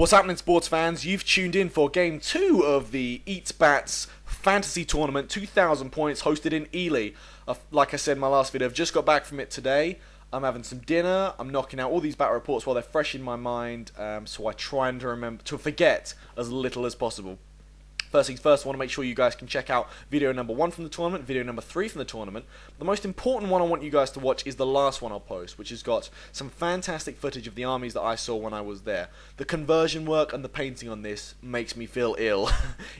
What's happening, sports fans? You've tuned in for Game 2 of the Eatbats Fantasy Tournament, 2,000 points, hosted in Ely. Like I said in my last video, I've just got back from it today. I'm having some dinner, I'm knocking out all these battle reports while they're fresh in my mind, so I try and to forget as little as possible. First things first, I want to make sure you guys can check out video number 1 from the tournament, video number 3 from the tournament. The most important one I want you guys to watch is the last one I'll post, which has got some fantastic footage of the armies that I saw when I was there. The conversion work and the painting on this makes me feel ill.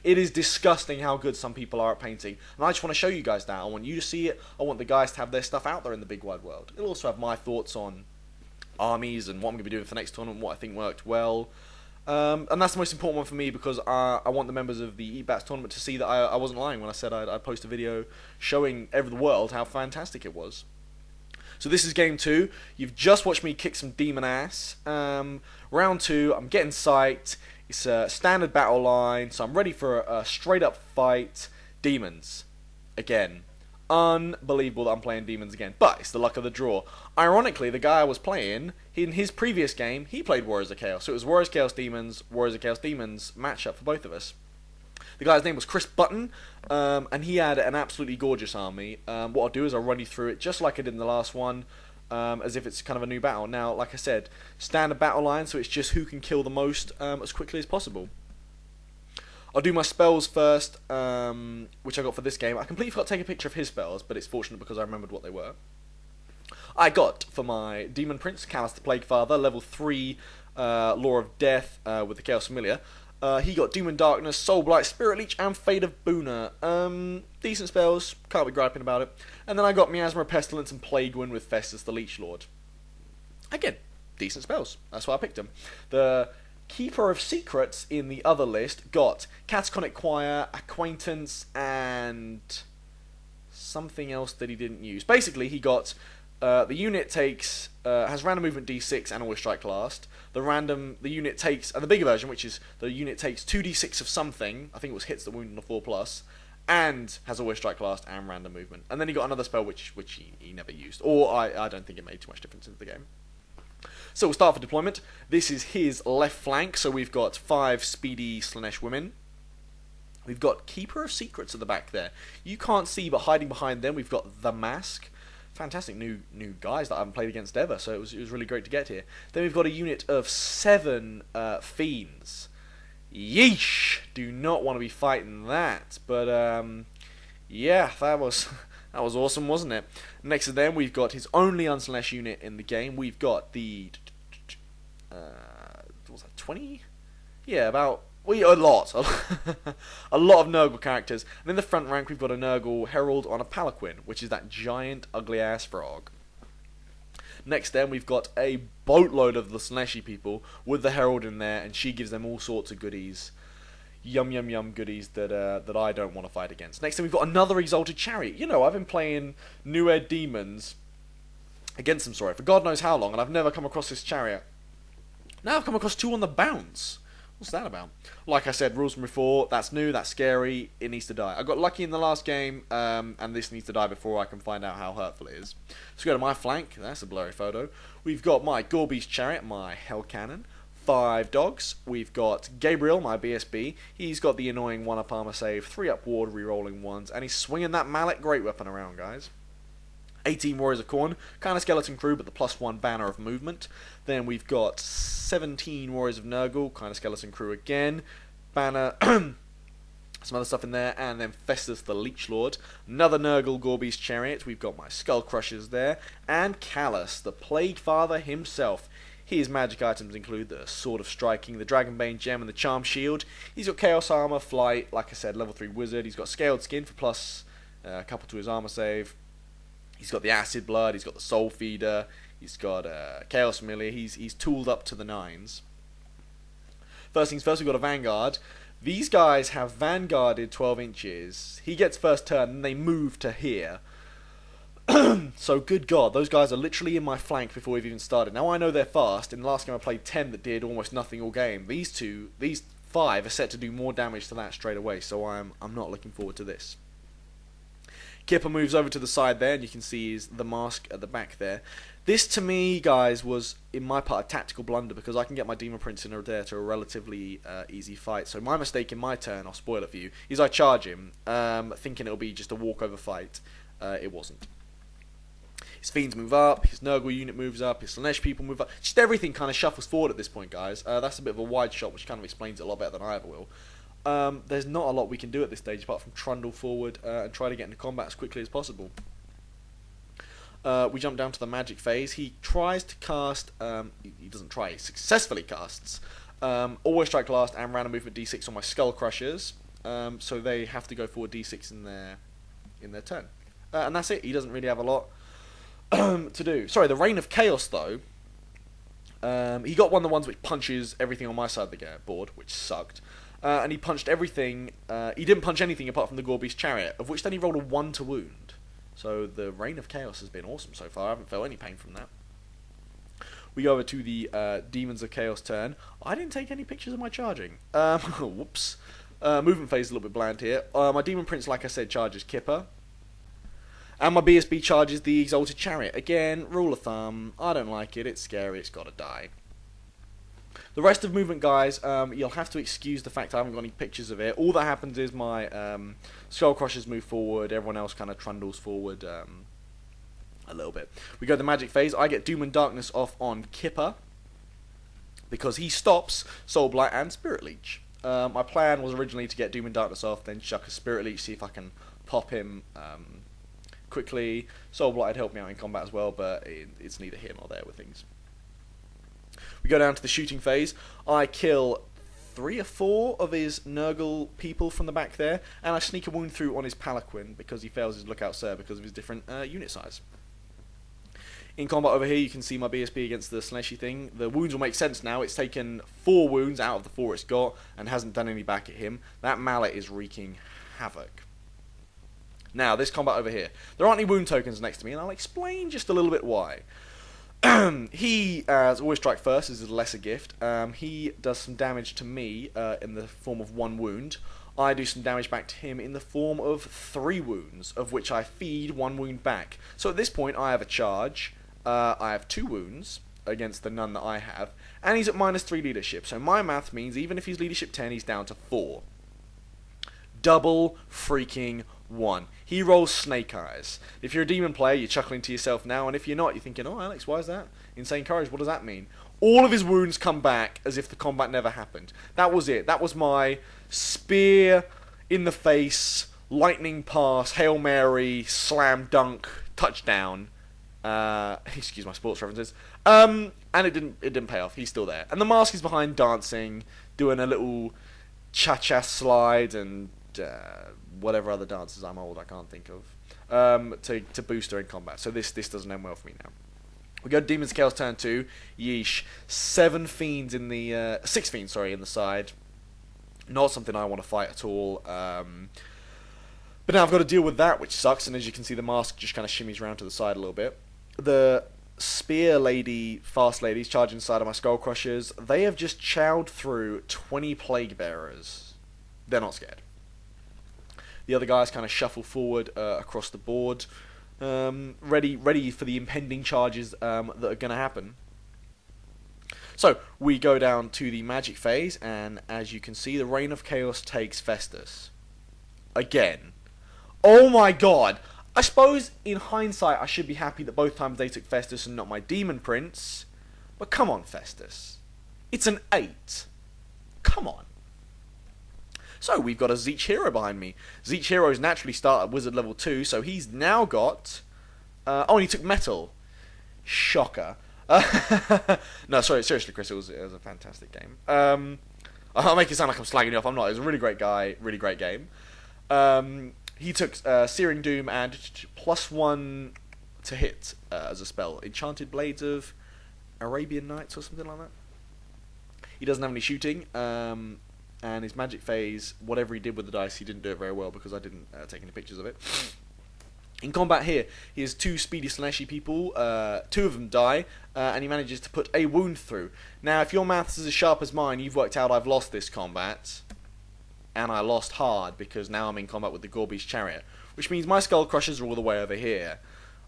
It is disgusting how good some people are at painting, and I just want to show you guys that. I want you to see it, I want the guys to have their stuff out there in the big wide world. It'll also have my thoughts on armies and what I'm going to be doing for the next tournament, what I think worked well. And that's the most important one for me because I want the members of the Eatbats tournament to see that I wasn't lying when I said I'd post a video showing the world how fantastic it was. So this is game 2. You've just watched me kick some demon ass. Round 2, I'm getting psyched. It's a standard battle line, so I'm ready for a straight up fight. Demons. Again. Unbelievable that I'm playing Demons again, but it's the luck of the draw. Ironically, the guy I was playing, in his previous game, he played Warriors of Chaos, so it was Warriors of Chaos Demons, Warriors of Chaos Demons matchup for both of us. The guy's name was Chris Button, and he had an absolutely gorgeous army. What I'll do is I'll run you through it just like I did in the last one, as if it's kind of a new battle. Now, like I said, standard battle line, so it's just who can kill the most as quickly as possible. I'll do my spells first, which I got for this game. I completely forgot to take a picture of his spells, but it's fortunate because I remembered what they were. I got, for my Demon Prince, Callus the Plague Father, level 3 Law of Death with the Chaos Familiar. He got Doom and Darkness, Soul Blight, Spirit Leech, and Fate of Boona. Decent spells, can't be griping about it. And then I got Miasma, Pestilence, and Plague Wind with Festus the Leech Lord. Again, decent spells. That's why I picked them. The Keeper of Secrets in the other list got Cataconic Choir, Acquaintance, and something else that he didn't use. Basically, he got the unit takes has random movement D6 and always strike last. The unit takes the bigger version, which is the unit takes 2d6 of something. I think it was hits that wound on a 4+, and has always strike last and random movement. And then he got another spell which he never used, or I don't think it made too much difference into the game. So we'll start for deployment. This is his left flank, so we've got 5 speedy Slanesh women. We've got Keeper of Secrets at the back there. You can't see, but hiding behind them, we've got The Mask. Fantastic new guys that I haven't played against ever, so it was really great to get here. Then we've got a unit of 7 Fiends. Yeesh! Do not want to be fighting that, but yeah, that was awesome, wasn't it? Next to them, we've got his only Unslash unit in the game. We've got the what was that, 20? Yeah, about a lot. A lot of Nurgle characters. And in the front rank, we've got a Nurgle Herald on a Palanquin, which is that giant, ugly-ass frog. Next then, we've got a boatload of the Slaneshi people with the Herald in there, and she gives them all sorts of goodies. Yum yum yum goodies that I don't want to fight against. Next thing we've got another Exalted Chariot. You know, I've been playing New Ed Demons against them, sorry, for God knows how long, and I've never come across this chariot. Now I've come across 2 on the bounce. What's that about? Like I said, rules from before, that's new, that's scary, it needs to die. I got lucky in the last game, and this needs to die before I can find out how hurtful it is. So go to my flank, that's a blurry photo. We've got my Gorby's Chariot, my Hell Cannon. 5 dogs. We've got Gabriel, my BSB. He's got the annoying 1-up armor save, 3-up ward, rerolling 1s, and he's swinging that mallet great weapon around, guys. 18 Warriors of Khorne, kind of skeleton crew, but the +1 banner of movement. Then we've got 17 Warriors of Nurgle, kind of skeleton crew again. Banner, some other stuff in there, and then Festus the Leech Lord. Another Nurgle Gorby's Chariot. We've got my Skull Crushers there, and Callus, the Plague Father himself. His magic items include the Sword of Striking, the Dragonbane Gem, and the Charm Shield. He's got Chaos Armor, Flight, like I said, level 3 Wizard. He's got Scaled Skin for plus a couple to his armor save. He's got the Acid Blood, he's got the Soul Feeder, he's got Chaos Familiar. He's tooled up to the 9s. First things first, we've got a Vanguard. These guys have Vanguarded 12 inches. He gets first turn, and they move to here. So, good God, those guys are literally in my flank before we've even started. Now, I know they're fast. In the last game, I played 10 that did almost nothing all game. These 5 are set to do more damage to that straight away, so I'm not looking forward to this. Kipper moves over to the side there, and you can see the mask at the back there. This, to me, guys, was, in my part, a tactical blunder, because I can get my Demon Prince in there to a relatively easy fight. So my mistake in my turn, I'll spoil it for you, is I charge him, thinking it'll be just a walkover fight. It wasn't. His Fiends move up, his Nurgle unit moves up, his Slanesh people move up. Just everything kind of shuffles forward at this point, guys. That's a bit of a wide shot, which kind of explains it a lot better than I ever will. There's not a lot we can do at this stage, apart from trundle forward and try to get into combat as quickly as possible. We jump down to the magic phase. He tries to cast, he doesn't try, he successfully casts Always Strike Last and Random Movement D6 on my Skull Crushers, so they have to go forward D6 in their turn. And that's it. He doesn't really have a lot to do. Sorry, the Reign of Chaos, though, he got one of the ones which punches everything on my side of the board, which sucked. And he punched everything, he didn't punch anything apart from the Gorbeast Chariot, of which then he rolled a 1 to wound. So the Reign of Chaos has been awesome so far. I haven't felt any pain from that. We go over to the Demons of Chaos turn. I didn't take any pictures of my charging. Whoops. Movement phase is a little bit bland here. My Demon Prince, like I said, charges Kipper. And my BSB charges the Exalted Chariot. Again, rule of thumb, I don't like it. It's scary. It's got to die. The rest of movement, guys, you'll have to excuse the fact I haven't got any pictures of it. All that happens is my Skull Crushers move forward, everyone else kind of trundles forward a little bit. We go to the magic phase. I get Doom and Darkness off on Kipper, because he stops Soul Blight and Spirit Leech. My plan was originally to get Doom and Darkness off, then chuck a Spirit Leech, see if I can pop him quickly. Soul Blight had helped me out in combat as well, but it's neither here nor there with things. We go down to the shooting phase. I kill 3 or 4 of his Nurgle people from the back there, and I sneak a wound through on his Palanquin because he fails his Lookout Sir because of his different unit size. In combat over here, you can see my BSB against the Slaneshy thing. The wounds will make sense now. It's taken 4 wounds out of the 4 it's got and hasn't done any back at him. That mallet is wreaking havoc. Now, this combat over here. There aren't any wound tokens next to me, and I'll explain just a little bit why. He, as Always Strike First, is a lesser gift. He does some damage to me in the form of 1 wound. I do some damage back to him in the form of 3 wounds, of which I feed 1 wound back. So at this point, I have a charge. I have 2 wounds against the none that I have, and he's at -3 leadership. So my math means even if he's leadership 10, he's down to 4. Double freaking 1. He rolls Snake Eyes. If you're a demon player, you're chuckling to yourself now, and if you're not, you're thinking, oh, Alex, why is that? Insane Courage, what does that mean? All of his wounds come back as if the combat never happened. That was it. That was my spear in the face, lightning pass, Hail Mary, slam dunk, touchdown. Excuse my sports references. And it didn't pay off. He's still there. And the mask is behind dancing, doing a little cha-cha slide and whatever other dances I'm old I can't think of to boost her in combat. So this doesn't end well for me now. We go to Demon's Chaos turn 2. Yeesh. 6 fiends in the side. Not something I want to fight at all. But now I've got to deal with that, which sucks. And as you can see, the mask just kind of shimmies around to the side a little bit. The spear lady, fast ladies charging inside of my Skull Crushers. They have just chowed through 20 Plague Bearers. They're not scared. The other guys kind of shuffle forward across the board, ready for the impending charges that are going to happen. So, we go down to the magic phase, and as you can see, the Reign of Chaos takes Festus. Again. Oh my god! I suppose, in hindsight, I should be happy that both times they took Festus and not my Demon Prince. But come on, Festus. It's an 8. Come on. So, we've got a Zeech Hero behind me. Zeech Heroes naturally start at Wizard level 2, so he's now got... oh, and he took Metal. Shocker. No, sorry, seriously, Chris, it was a fantastic game. I'll make it sound like I'm slagging you off. I'm not. It was a really great guy, really great game. He took Searing Doom and +1 to hit as a spell. Enchanted Blades of Arabian Nights or something like that. He doesn't have any shooting. And his magic phase, whatever he did with the dice, he didn't do it very well because I didn't take any pictures of it. In combat here, he has 2 speedy Slaneshy people, 2 of them die, and he manages to put a wound through. Now, if your maths is as sharp as mine, you've worked out I've lost this combat, and I lost hard because now I'm in combat with the Gorbeast Chariot, which means my Skull Crushers are all the way over here.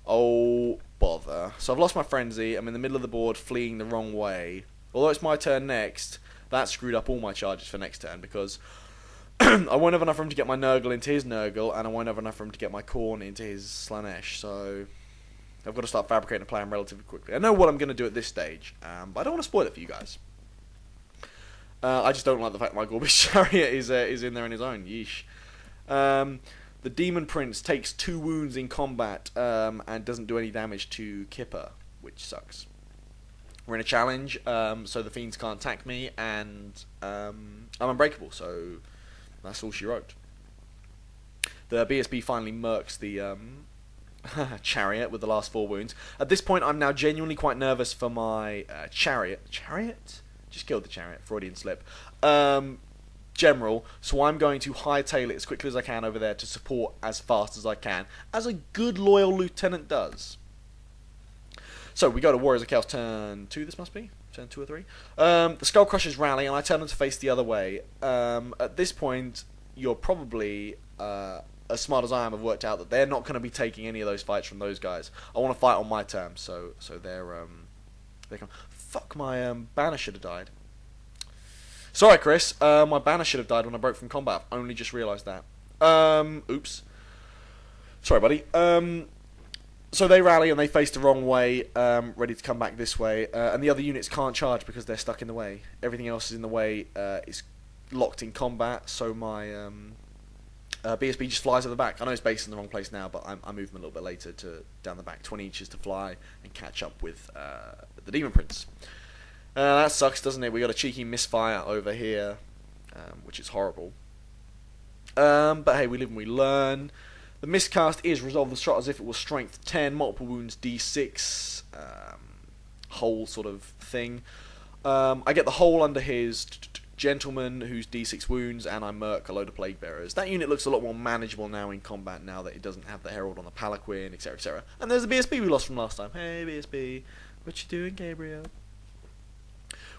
Oh bother. So I've lost my frenzy. I'm in the middle of the board, fleeing the wrong way. Although it's my turn next, that screwed up all my charges for next turn, because I won't have enough room to get my Nurgle into his Nurgle, and I won't have enough room to get my Khorne into his Slanesh. So I've got to start fabricating a plan relatively quickly. I know what I'm going to do at this stage, but I don't want to spoil it for you guys. I just don't like the fact my Gorbish Chariot is in there on his own. Yeesh. The Demon Prince takes 2 wounds in combat and doesn't do any damage to Kipper, which sucks. We're in a challenge, so the Fiends can't attack me, and I'm unbreakable, so that's all she wrote. The BSB finally murks the Chariot with the last 4 wounds. At this point, I'm now genuinely quite nervous for my Chariot. Chariot? Just killed the Chariot. Freudian slip. General. So I'm going to hightail it as quickly as I can over there to support as fast as I can, as a good loyal lieutenant does. So we go to Warriors of Chaos turn 2, this must be? Turn 2 or 3? The Skull Crushers rally, and I turn them to face the other way. At this point, you're probably, as smart as I am, have worked out that they're not going to be taking any of those fights from those guys. I want to fight on my terms, so they come. Fuck, my banner should have died. Sorry, Chris. My banner should have died when I broke from combat. I've only just realised that. Oops. Sorry, buddy. So they rally and they face the wrong way, ready to come back this way. And the other units can't charge because they're stuck in the way. Everything else is in the way. Is locked in combat. So my BSB just flies at the back. I know it's based in the wrong place now, but I move them a little bit later to down the back, 20 inches to fly and catch up with the Demon Prince. That sucks, doesn't it? We got a cheeky misfire over here, which is horrible. But hey, we live and we learn. The miscast is resolve the shot as if it was strength 10, multiple wounds d6, whole sort of thing. I get the hole under his gentleman who's d6 wounds, and I murk a load of plague bearers. That unit looks a lot more manageable now in combat, now that it doesn't have the herald on the palanquin, etc, etc. And there's the BSB we lost from last time. Hey BSB, what you doing, Gabriel?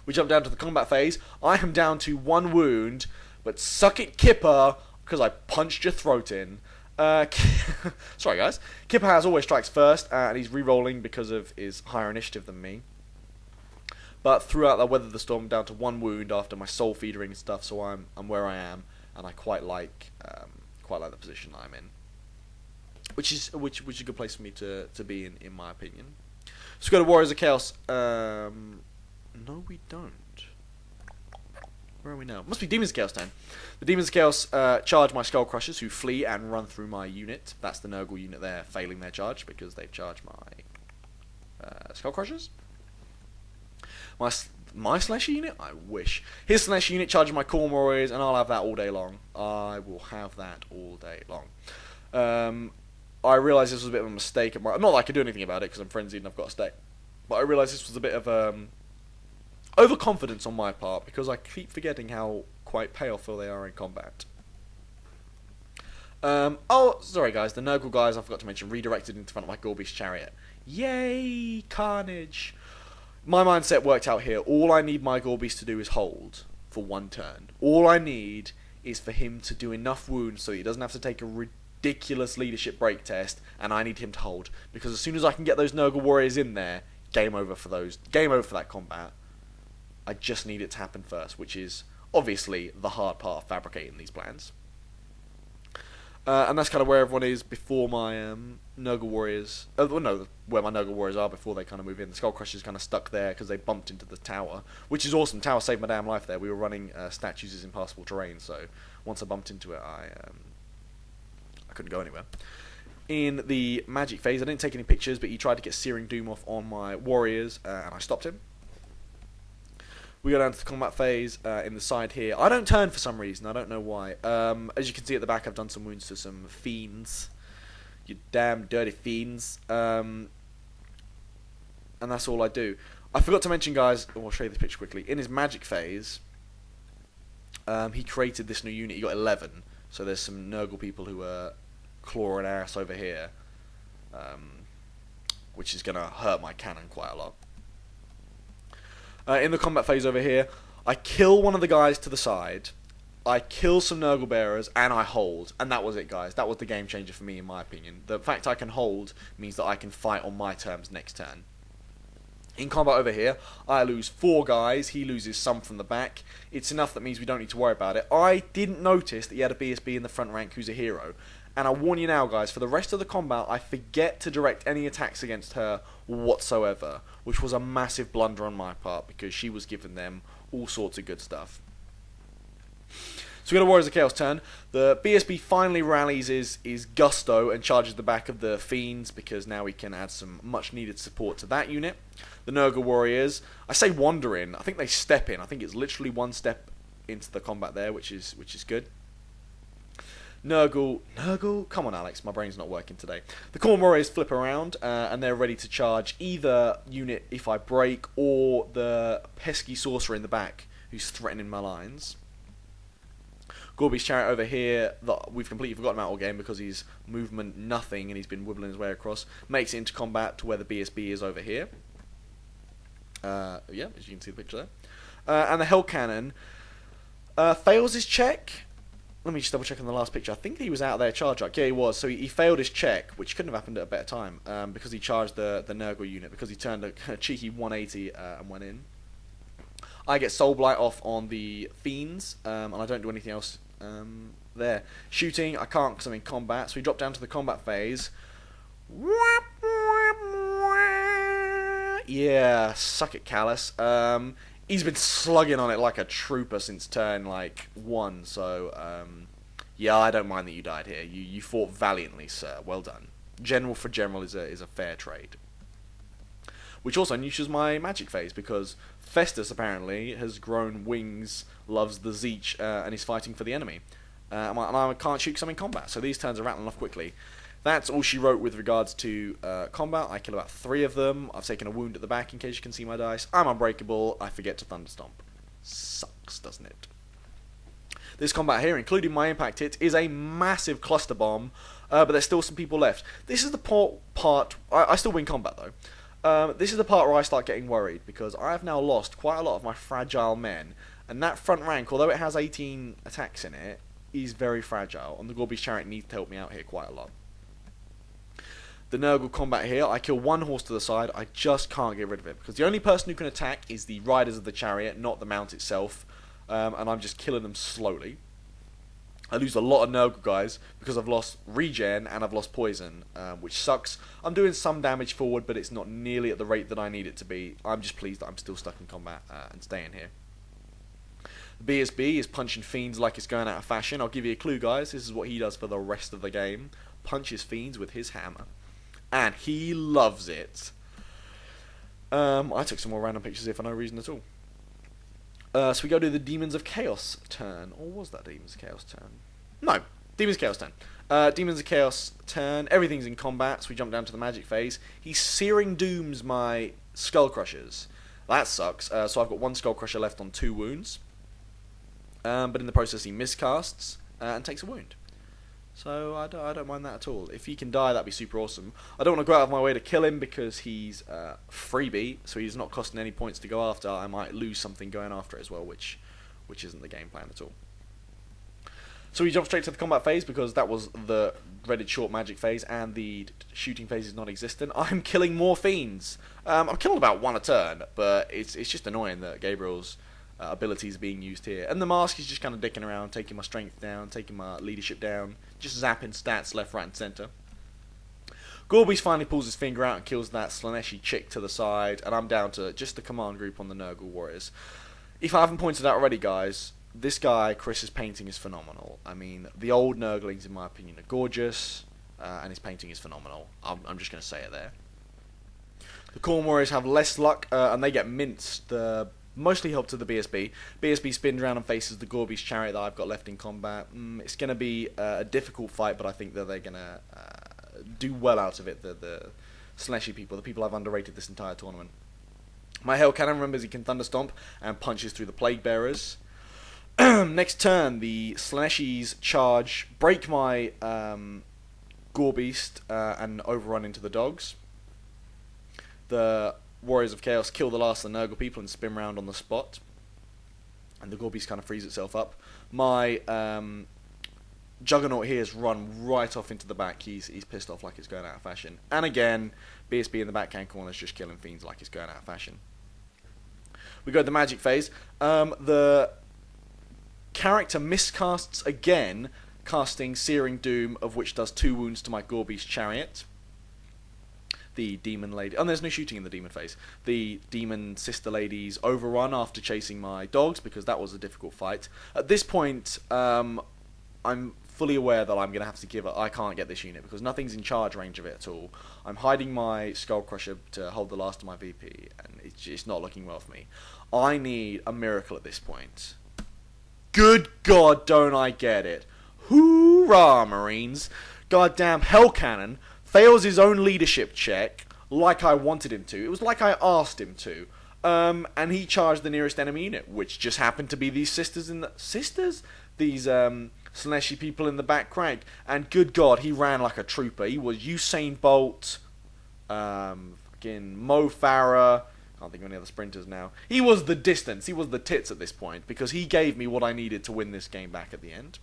We jump down to the combat phase. I am down to 1 wound, but suck it, Kipper, because I punched your throat in. Sorry guys. Kipper has always strikes first, and he's re-rolling because of his higher initiative than me. But throughout I weathered the storm down to 1 wound after my soul feedering and stuff, so I'm where I am, and I quite like the position I'm in, which is a good place for me to be in my opinion. So we go to Warriors of Chaos. No, we don't. Where are we now? Must be Demons of Chaos time. The Demons of Chaos charge my Skull Crushers, who flee and run through my unit. That's the Nurgle unit there, failing their charge because they've charged my Skull Crushers. My Slasher unit? I wish. His Slasher unit charging my Khorne Warriors, and I'll have that all day long. I will have that all day long. I realised this was a bit of a mistake. Not that I could do anything about it because I'm frenzied and I've got to stay. But I realised this was a bit of overconfidence on my part, because I keep forgetting how quite powerful they are in combat. Oh, sorry guys, the Nurgle guys I forgot to mention redirected into front of my Gorbish Chariot. Yay, carnage! My mindset worked out here. All I need my Gorbish to do is hold for 1 turn. All I need is for him to do enough wounds so he doesn't have to take a ridiculous leadership break test, and I need him to hold. Because as soon as I can get those Nurgle warriors in there, game over for that combat. I just need it to happen first, which is obviously the hard part of fabricating these plans. And that's kind of where everyone is before my Nurgle warriors. Where my Nurgle warriors are before they kind of move in. The Skull Crusher's kind of stuck there because they bumped into the tower, which is awesome. Tower saved my damn life there. We were running statues as impassable terrain, so once I bumped into it, I couldn't go anywhere. In the magic phase, I didn't take any pictures, but he tried to get Searing Doom off on my warriors, and I stopped him. We go down to the combat phase in the side here. I don't turn for some reason. I don't know why. As you can see at the back, I've done some wounds to some fiends. You damn dirty fiends. And that's all I do. I forgot to mention, guys, I'll show you this picture quickly. In his magic phase, he created this new unit. He got 11. So there's some Nurgle people who are clawing ass over here, which is going to hurt my cannon quite a lot. In the combat phase over here, I kill one of the guys to the side, I kill some Nurgle Bearers, and I hold. And that was it, guys. That was the game changer for me, in my opinion. The fact I can hold means that I can fight on my terms next turn. In combat over here, I lose 4 guys. He loses some from the back. It's enough that means we don't need to worry about it. I didn't notice that he had a BSB in the front rank who's a hero. And I warn you now, guys, for the rest of the combat, I forget to direct any attacks against her whatsoever, which was a massive blunder on my part because she was giving them all sorts of good stuff. So we got a Warriors of Chaos turn. The BSB finally rallies his Gusto and charges the back of the Fiends because now we can add some much needed support to that unit. The Nurgle Warriors, I say wander in, I think they step in. I think it's literally one step into the combat there, which is good. Nurgle, come on Alex, my brain's not working today. The Khorne Warriors flip around and they're ready to charge either unit if I break or the pesky Sorcerer in the back who's threatening my lines. Gorby's Chariot over here, that we've completely forgotten about all game because he's movement nothing and he's been wibbling his way across. Makes it into combat to where the BSB is over here. Yeah, as you can see the picture there. And the Hell Cannon fails his check. Let me just double check on the last picture. I think he was out there charge arc. Yeah, he was. So he failed his check, which couldn't have happened at a better time because he charged the Nurgle unit, because he turned a cheeky 180 and went in. I get Soul Blight off on the Fiends, and I don't do anything else there. Shooting, I can't because I'm in combat, so we drop down to the combat phase. Yeah, suck it, Callus. He's been slugging on it like a trooper since turn, 1, so, yeah, I don't mind that you died here. You fought valiantly, sir. Well done. General for general is a fair trade. Which also niches my magic phase, because Festus, apparently, has grown wings, loves the Zeech, and is fighting for the enemy. And I can't shoot because I'm in combat, so these turns are rattling off quickly. That's all she wrote with regards to combat. I kill about 3 of them. I've taken a wound at the back in case you can see my dice. I'm unbreakable. I forget to Thunderstomp. Sucks, doesn't it? This combat here, including my impact hit, is a massive cluster bomb, but there's still some people left. This is the part... I still win combat, though. This is the part where I start getting worried, because I have now lost quite a lot of my fragile men, and that front rank, although it has 18 attacks in it, is very fragile, and the Gorby's Chariot needs to help me out here quite a lot. The Nurgle combat here, I kill 1 horse to the side, I just can't get rid of it, because the only person who can attack is the riders of the chariot, not the mount itself, and I'm just killing them slowly. I lose a lot of Nurgle guys, because I've lost regen and I've lost poison, which sucks. I'm doing some damage forward, but it's not nearly at the rate that I need it to be. I'm just pleased that I'm still stuck in combat and staying here. The BSB is punching Fiends like it's going out of fashion. I'll give you a clue, guys, this is what he does for the rest of the game. Punches Fiends with his hammer. And he loves it. I took some more random pictures here for no reason at all. So we go to the Demons of Chaos turn. Or was that Demons of Chaos turn? No, Demons of Chaos turn. Demons of Chaos turn. Everything's in combat, so we jump down to the magic phase. He Searing Dooms my Skull Crushers. That sucks. So I've got 1 Skull Crusher left on 2 wounds. But in the process he miscasts and takes a wound. So I don't mind that at all. If he can die, that'd be super awesome. I don't want to go out of my way to kill him because he's freebie, so he's not costing any points to go after. I might lose something going after it as well, which isn't the game plan at all. So we jump straight to the combat phase because that was the dreaded short magic phase and the shooting phase is non-existent. I'm killing more Fiends. I'm killing about 1 a turn, but it's just annoying that Gabriel's abilities being used here. And the mask is just kind of dicking around, taking my strength down, taking my leadership down, just zapping stats left, right, and centre. Gorby's finally pulls his finger out and kills that Slaneshi chick to the side, and I'm down to just the command group on the Nurgle Warriors. If I haven't pointed out already, guys, this guy, Chris's painting is phenomenal. I mean, the old Nurglings, in my opinion, are gorgeous, and his painting is phenomenal. I'm just going to say it there. The Khorne Warriors have less luck, and they get minced. Mostly help to the BSB. BSB spins around and faces the Gorby's Chariot that I've got left in combat. It's going to be a difficult fight, but I think that they're going to do well out of it, the Slaneshi people, the people I've underrated this entire tournament. My Hell Cannon remembers he can Thunderstomp and punches through the Plague Bearers. Next turn, the Slaneshis charge, break my Gorbeast and overrun into the dogs. The Warriors of Chaos kill the last of the Nurgle people and spin round on the spot. and the Gore Beast kind of frees itself up. My Juggernaut here has run right off into the back. He's pissed off like it's going out of fashion. And again, BSB in the backhand corner is just killing fiends like it's going out of fashion. We go to the magic phase. The character miscasts again, casting Searing Doom, of which does 2 wounds to my Gore Beast Chariot. The demon lady... Oh, there's no shooting in the demon phase. The demon sister ladies overrun after chasing my dogs, because that was a difficult fight. At this point, I'm fully aware that I'm going to have to give up. I can't get this unit, because nothing's in charge range of it at all. I'm hiding my Skull Crusher to hold the last of my VP, and it's not looking well for me. I need a miracle at this point. Good God, don't I get it. Hoorah, Marines. Goddamn Hell Cannon fails his own leadership check like I wanted him to. It was like I asked him to. And he charged the nearest enemy unit, which just happened to be these sisters in the... Sisters? These, Slaneshi people in the back rank. And good God, he ran like a trooper. He was Usain Bolt, fucking Mo Farah. Can't think of any other sprinters now. He was the distance. He was the tits at this point, because he gave me what I needed to win this game back at the end.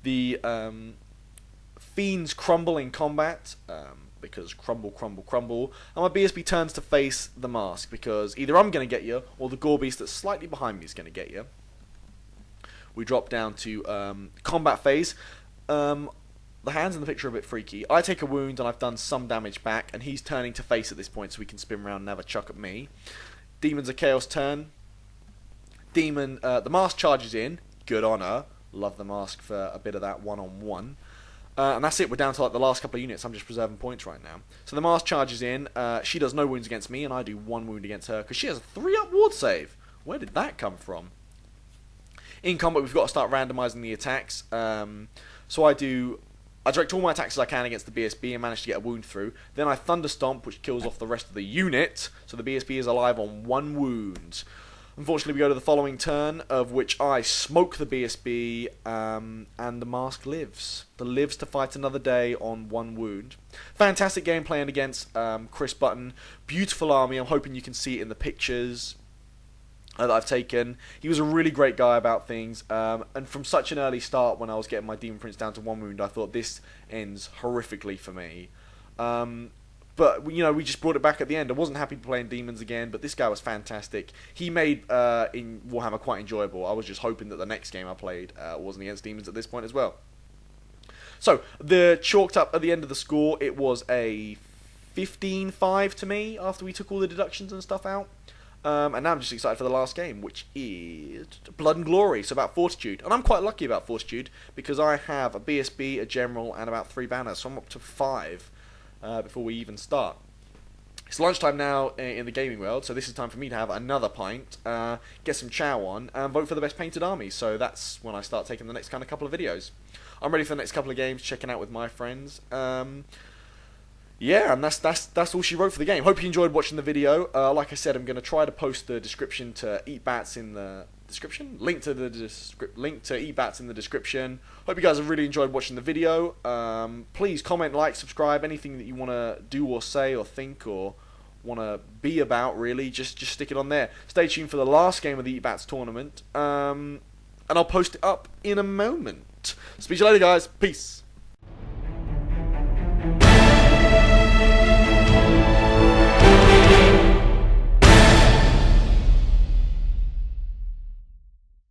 The fiends crumble in combat, because crumble, crumble, crumble. And my BSB turns to face the mask, because either I'm going to get you, or the Gore Beast that's slightly behind me is going to get you. We drop down to combat phase. The hands in the picture are a bit freaky. I take a wound and I've done some damage back, and he's turning to face at this point so he can spin around and have a chuck at me. Demon's a Chaos turn. Demon, the mask charges in. Good on her. Love the mask for a bit of that one-on-one. And that's it. We're down to like the last couple of units. I'm just preserving points right now. So the mask charges in. She does no wounds against me, and I do 1 wound against her, because she has a 3-up ward save. Where did that come from? In combat, we've got to start randomizing the attacks. So I direct all my attacks as I can against the BSB and manage to get a wound through. Then I Thunder Stomp, which kills off the rest of the unit. So the BSB is alive on 1 wound. Unfortunately, we go to the following turn, of which I smoke the BSB, and the mask lives. The lives to fight another day on 1 wound. Fantastic game playing against Chris Button. Beautiful army. I'm hoping you can see it in the pictures that I've taken. He was a really great guy about things, and from such an early start, when I was getting my Demon Prince down to 1 wound, I thought this ends horrifically for me. But, you know, we just brought it back at the end. I wasn't happy playing Demons again, but this guy was fantastic. He made in Warhammer quite enjoyable. I was just hoping that the next game I played wasn't against Demons at this point as well. So, the chalked up at the end of the score, it was a 15-5 to me after we took all the deductions and stuff out. And now I'm just excited for the last game, which is Blood and Glory, so about Fortitude. And I'm quite lucky about Fortitude, because I have a BSB, a General, and about 3 banners, so I'm up to 5 before we even start. It's lunchtime now in the gaming world, so this is time for me to have another pint, get some chow on, and vote for the best painted army. So that's when I start taking the next kind of couple of videos. I'm ready for the next couple of games, checking out with my friends. Yeah, and that's all she wrote for the game. Hope you enjoyed watching the video. Like I said, I'm going to try to post the description to Eatbats in the description. Link to Eatbats in the description. Hope you guys have really enjoyed watching the video. Please comment, like, subscribe, anything that you want to do or say or think or want to be about, really. Just stick it on there. Stay tuned for the last game of the Eatbats tournament. And I'll post it up in a moment. Speak to you later, guys. Peace.